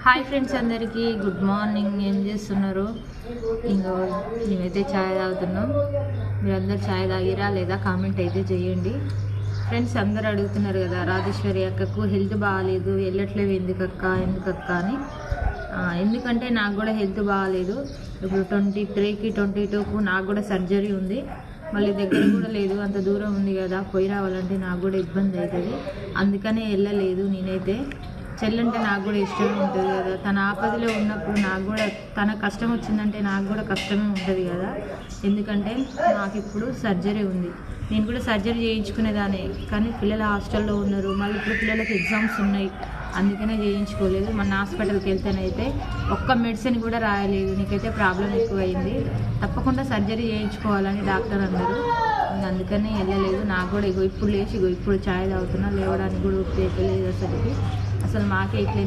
Hi friends, అందరికీ good morning. ఏం చేస్తున్నారు? ఇంకా మేమైతే ఛాయ్ తాగుతున్నాం. మీరందరూ ఛాయ్ తాగిరా లేదా కామెంట్ అయితే చేయండి. ఫ్రెండ్స్, అందరూ అడుగుతున్నారు కదా, రాజేశ్వరి అక్కకు హెల్త్ బాగాలేదు, వెళ్ళట్లేవు ఎందుకక్క అని. ఎందుకంటే నాకు కూడా హెల్త్ బాగాలేదు. ఇప్పుడు 23కి 22కు నాకు కూడా సర్జరీ ఉంది. మళ్ళీ దగ్గర కూడా లేదు, అంత దూరం ఉంది కదా, పోయి రావాలంటే నాకు కూడా ఇబ్బంది అవుతుంది. అందుకనే వెళ్ళలేదు. నేనైతే చెల్లంటే నాకు కూడా ఇష్టమే ఉంటుంది కదా, తన ఆపదలో ఉన్నప్పుడు నాకు కూడా, తన కష్టం వచ్చిందంటే నాకు కూడా కష్టమే ఉంటుంది కదా. ఎందుకంటే నాకు ఇప్పుడు సర్జరీ ఉంది. నేను కూడా సర్జరీ చేయించుకునేదాన్ని, కానీ పిల్లలు హాస్టల్లో ఉన్నారు. మళ్ళీ ఇప్పుడు పిల్లలకి ఎగ్జామ్స్ ఉన్నాయి, అందుకనే చేయించుకోలేదు. మన హాస్పిటల్కి వెళ్తేనైతే ఒక్క మెడిసిన్ కూడా రాయలేదు. నీకైతే ప్రాబ్లం ఎక్కువైంది, తప్పకుండా సర్జరీ చేయించుకోవాలని డాక్టర్ అన్నారు. అందుకనే వెళ్ళలేదు. నాకు కూడా ఇప్పుడు లేచి ఇప్పుడు ఛాయ్ తాగుతున్నా, లేవడానికి కూడా ఉపయోగలేదు. అసలు మాకే ఇట్లా